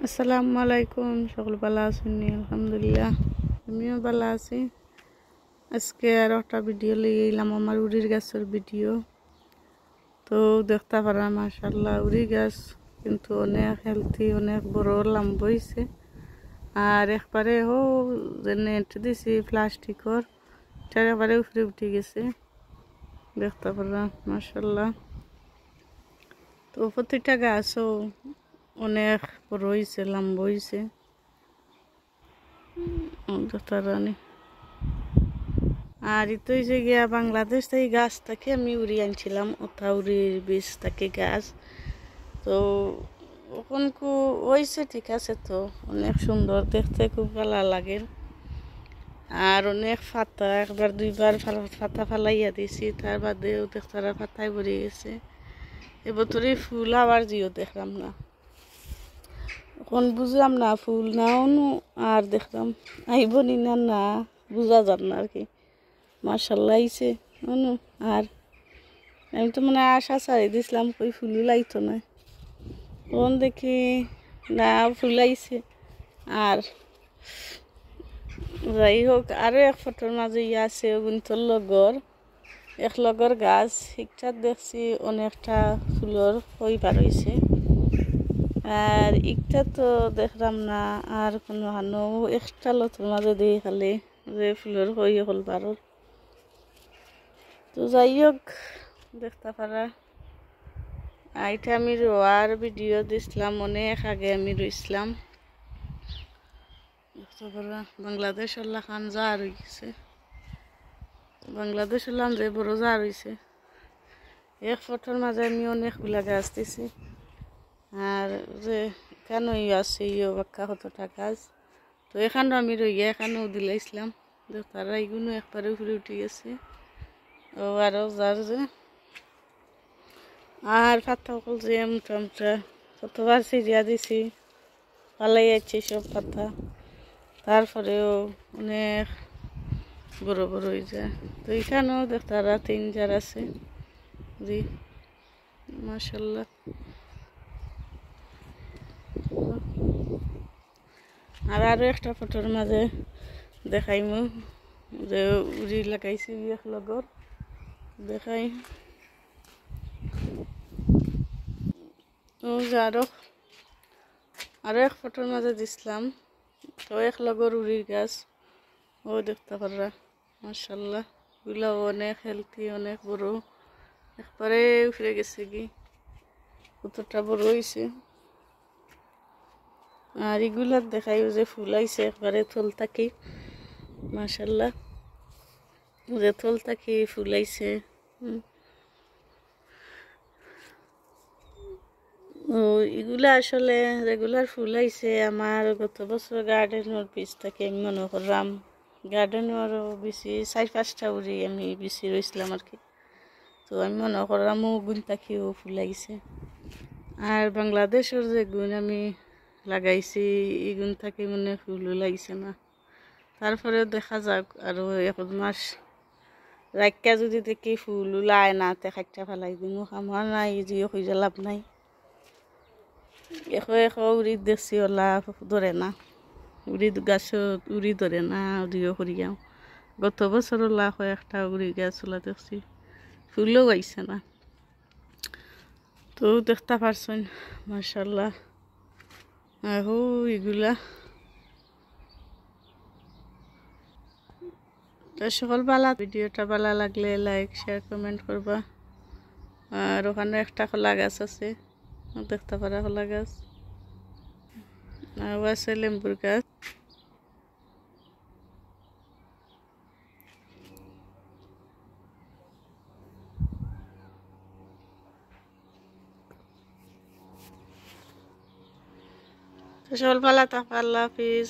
আসসালামু আলাইকুম। সকল ভালো আছেন? আলহামদুলিল্লাহ, আমিও ভালো আছি। আজকে আর একটা ভিডিও লিয়ে এলাম, আমার উড়ির গাছের ভিডিও। তো দেখতে পারা মাশাআল্লাহ উড়ি গাছ কিন্তু অনেক হেলথি, অনেক বড় লম্বা হয়েছে। আর একবারে যে নেট দিছি প্লাস্টিকর, তার একবারে উপরে উঠে গেছে, দেখতে পারা মাশাআল্লাহ। তো প্রতিটা গাছও অনেক বড় হয়েছে, লম্বা হয়েছে। আর এটা হয়েছে গিয়া বাংলাদেশ থেকে গাছ থেকে আমি উড়িয়ে আনছিলাম, ওটা উড়ির বীজ থেকে গাছ। তো ওখান হয়েছে, ঠিক আছে। তো অনেক সুন্দর দেখতে, খুব ভালো লাগে। আর অনেক পাতা, একবার দুইবার পাতা ফালাইয়া দিছি, তার বাদেও দেখতারা পাতায় ভরে গেছে। এবছরে ফুল আবার জিও দেখলাম না, এখন বুঝলাম না ফুল নাও আর দেখলাম আইব নি না বুঝা যান না আর কি। মাশাআল্লাহ আইছে। আর আমি তো মানে আশা ছাড়ি দিছিলাম, কই ফুলও লাইতো না। তখন দেখি না ফুল আইছে। আর যাই হোক, আরও এক ফটোর মাঝে আছে গুন্তর এক লগর গাছ, ঠিকঠাক দেখছি অনেকটা ফুলর হইবার হয়েছে। আর একটা তো দেখলাম না, আর কোনো হানো একটা লতুর মাঝে দিয়ে খালি যে ফুলের হই হল বারোর। তো যাই হোক, দেখতে পারা এটা আমি রোয়ার ভিডিও দিছিলাম, অনেক আগে আমি রইছিলাম। দেখতে পারা বাংলাদেশ আল্লাহ খান যা রয়ে গেছে, বাংলাদেশ হলাম যে বড় যা রয়েছে। এক ফটোর মাঝে আমি অনেকগুলা গাছ দিছি। আর যে এখানেও আছে বাক্কা কতটা গাছ। তো এখানেও আমি রইয়া এখানেও দিলাইছিলাম, তারা এইগুলো একবারে উপরে উঠে গেছে। ও আরও যার যে আর পাতা কল যে মোটামুটা কতবার সিরিয়া দিছি, পালাই যাচ্ছে সব পাতা। তারপরেও অনেক বড় বড় হয়ে যায়। তো এখানেও তারা 3-4 আছে জি, মাশাআল্লাহ। আর আরও একটা ফটোর মাঝে দেখাইমু যে উড়ি লাগাইছি এক লগর, দেখাই। ও যে আরও এক ফটোর মাঝে দিছিলাম, তো এক লগর উড়ির গাছ। ও দেখতে পারা মাশাআল্লাহ, গুলা অনেক হেলথি, অনেক বড়, একবারে উঠে গেছে কি, কতটা বড় হয়েছে। আর এগুলার দেখাই যে ফুল আইছে একবারে থল থাকি, মাশাআল্লাহ, যে থল থাকি ফুল আইছে। ও এগুলা আসলে রেগুলার ফুল আইছে আমার গত বছর গার্ডেনের বীজ থেকে। আমি মনে করলাম গার্ডেনেরও বেশি 4-5টা উড়ি আমি বেশি রয়েছিলাম আর কি। তো আমি মনে করলাম ও গুণ তাকিও ফুল আইছে। আর বাংলাদেশের যে গুণ আমি লাগাইছি এই গুণ থাকি মনে ফুলও লাগছে না। তারপরে দেখা যাক আরও 1 মাস রাখা, যদি দেখি ফুল ওলায় না তে খাইটা ফেলাই দিমু, আমার নাই জিও খুঁজে লাভ নাই। এখো উড়ি দেখছি ওলা ধরে না, উড়ি গাছ উড়ি ধরে না, উড়িও করিয়াও। গত বছর ওলা একটা উড়ি গাছ ওলা দেখছি, ফুলও গাইছে না। তো দেখতে পারছেন মাশাআল্লাহ। আহো এগুলা তো সকল ভালো। ভিডিওটা ভালো লাগলে লাইক, শেয়ার, কমেন্ট করবা। আর ওখানে একটা কলা গাছ আছে, দেখতে পারা কলা গাছ। আর আছে লেম্বুর গাছ। তো সকল ভালো থাকো, আল্লাহ হাফিজ।